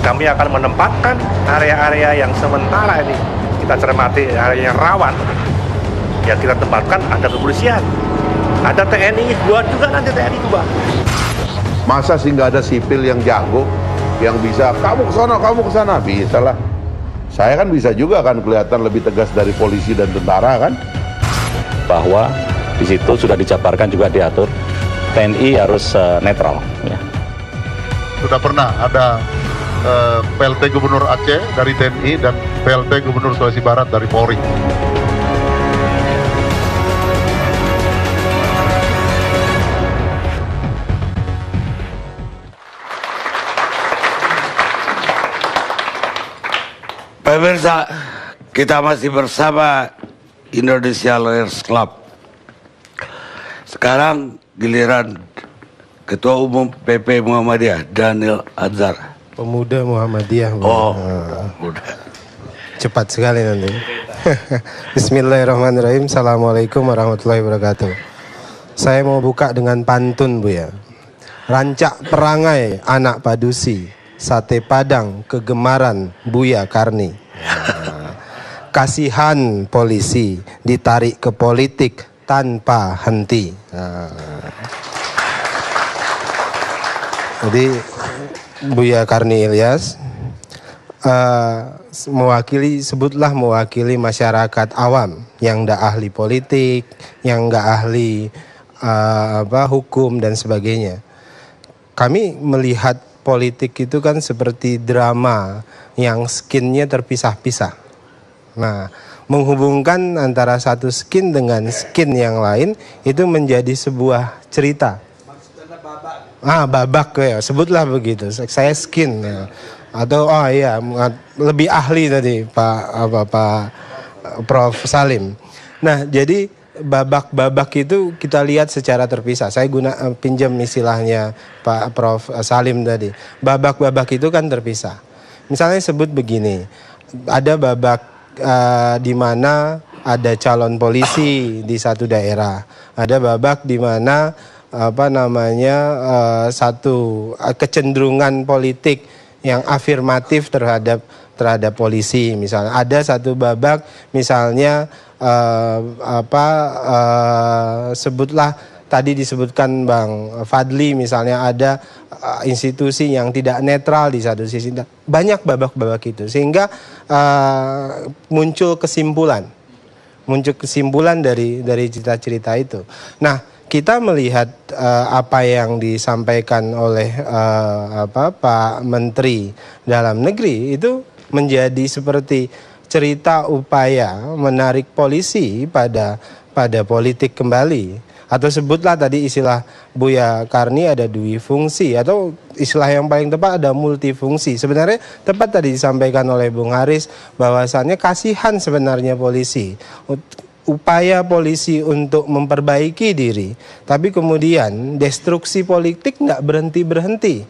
Kami akan menempatkan area-area yang sementara ini kita cermati area yang rawan. Ya kita tempatkan ada kepolisian, ada TNI, dua juga nanti TNI juga. Masa sih nggak ada sipil yang jago, yang bisa kamu ke sana, bisa lah. Saya kan bisa juga kan kelihatan lebih tegas dari polisi dan tentara kan. Bahwa di situ sudah dijabarkan juga diatur TNI harus netral. Ya. Sudah pernah ada PLT Gubernur Aceh dari TNI dan PLT Gubernur Sulawesi Barat dari Polri. Pemirsa, kita masih bersama Indonesia Lawyers Club. Sekarang giliran Ketua Umum PP Muhammadiyah, Daniel Anzar. Pemuda Muhammadiyah. Oh, udah. Cepat sekali nanti. Bismillahirrahmanirrahim. Assalamualaikum warahmatullahi wabarakatuh. Saya mau buka dengan pantun, Bu ya. Rancak perangai anak padusi, sate padang kegemaran Buya Karni. Kasihan polisi ditarik ke politik tanpa henti. Jadi Buya Karni Ilyas sebutlah mewakili masyarakat awam yang nggak ahli politik, yang nggak ahli hukum dan sebagainya. Kami melihat politik itu kan seperti drama yang skinnya terpisah-pisah. Nah, menghubungkan antara satu skin dengan skin yang lain itu menjadi sebuah cerita. Babak ya, sebutlah begitu. Saya skin ya. Atau lebih ahli tadi Pak Prof Salim. Nah, jadi babak-babak itu kita lihat secara terpisah. Saya pinjam istilahnya Pak Prof Salim tadi. Babak-babak itu kan terpisah. Misalnya sebut begini, ada babak di mana ada calon polisi di satu daerah. Ada babak di mana satu kecenderungan politik yang afirmatif terhadap polisi. Misalnya ada satu babak misalnya sebutlah tadi disebutkan Bang Fadli, misalnya ada institusi yang tidak netral di satu sisi. Banyak babak-babak itu sehingga muncul kesimpulan dari cerita-cerita itu. Nah, kita melihat apa yang disampaikan oleh Pak Menteri Dalam Negeri itu menjadi seperti cerita upaya menarik polisi pada politik kembali. Atau sebutlah tadi istilah Buya Karni ada dui fungsi, atau istilah yang paling tepat ada multifungsi. Sebenarnya tepat tadi disampaikan oleh Bung Haris bahwasannya kasihan sebenarnya polisi, upaya polisi untuk memperbaiki diri, tapi kemudian destruksi politik nggak berhenti-berhenti.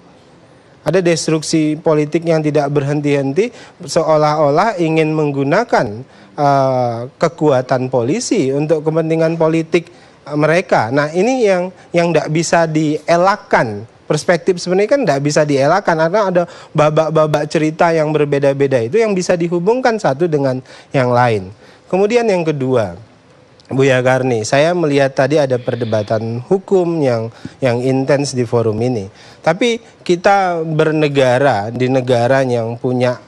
Ada destruksi politik yang tidak berhenti-henti, seolah-olah ingin menggunakan kekuatan polisi untuk kepentingan politik mereka. Nah, ini yang tidak bisa dielakkan. Perspektif sebenarnya kan tidak bisa dielakkan karena ada babak-babak cerita yang berbeda-beda itu yang bisa dihubungkan satu dengan yang lain. Kemudian yang kedua, Buya Karni, saya melihat tadi ada perdebatan hukum yang intens di forum ini. Tapi kita bernegara di negara yang punya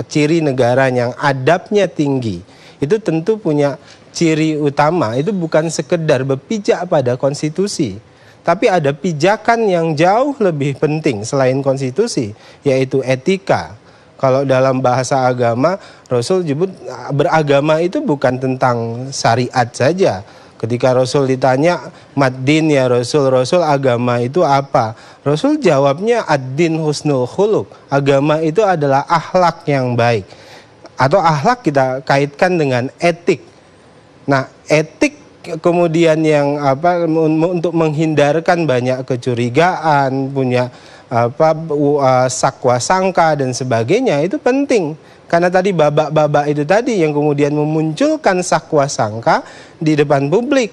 ciri negara yang adabnya tinggi, itu tentu punya ciri utama, itu bukan sekedar berpijak pada konstitusi, tapi ada pijakan yang jauh lebih penting selain konstitusi, yaitu etika. Kalau dalam bahasa agama, Rasul menyebut beragama itu bukan tentang syariat saja. Ketika Rasul ditanya, "Mad-din ya Rasul, agama itu apa?" Rasul jawabnya, "Ad-din husnul khuluq." Agama itu adalah akhlak yang baik. Atau akhlak kita kaitkan dengan etik. Nah, etik kemudian yang untuk menghindarkan banyak kecurigaan, punya sakwa sangka dan sebagainya, itu penting. Karena tadi babak-babak itu tadi yang kemudian memunculkan sakwa sangka di depan publik.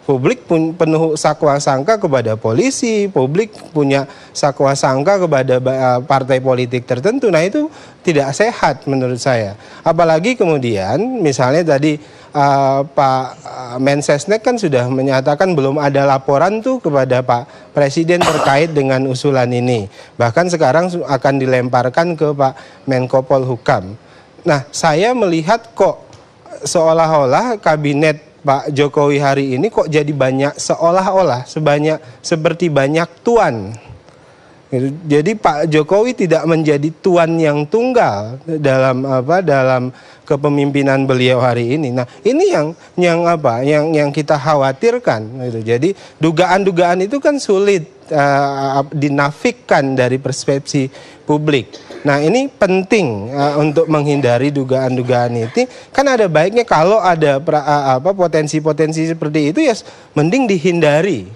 publik penuh sakwa sangka kepada polisi, publik punya sakwa sangka kepada partai politik tertentu. Nah, itu tidak sehat menurut saya. Apalagi kemudian misalnya tadi Pak Mensesnek kan sudah menyatakan belum ada laporan tuh kepada Pak Presiden terkait dengan usulan ini. Bahkan sekarang akan dilemparkan ke Pak Menko Polhukam. Nah, saya melihat kok seolah-olah kabinet Pak Jokowi hari ini kok jadi banyak seolah-olah seperti banyak tuan. Jadi Pak Jokowi tidak menjadi tuan yang tunggal dalam kepemimpinan beliau hari ini. Nah, ini yang kita khawatirkan gitu. Jadi dugaan-dugaan itu kan sulit dinafikkan dari persepsi publik. Nah, ini penting untuk menghindari dugaan-dugaan itu. Kan ada baiknya kalau ada potensi-potensi seperti itu ya mending dihindari.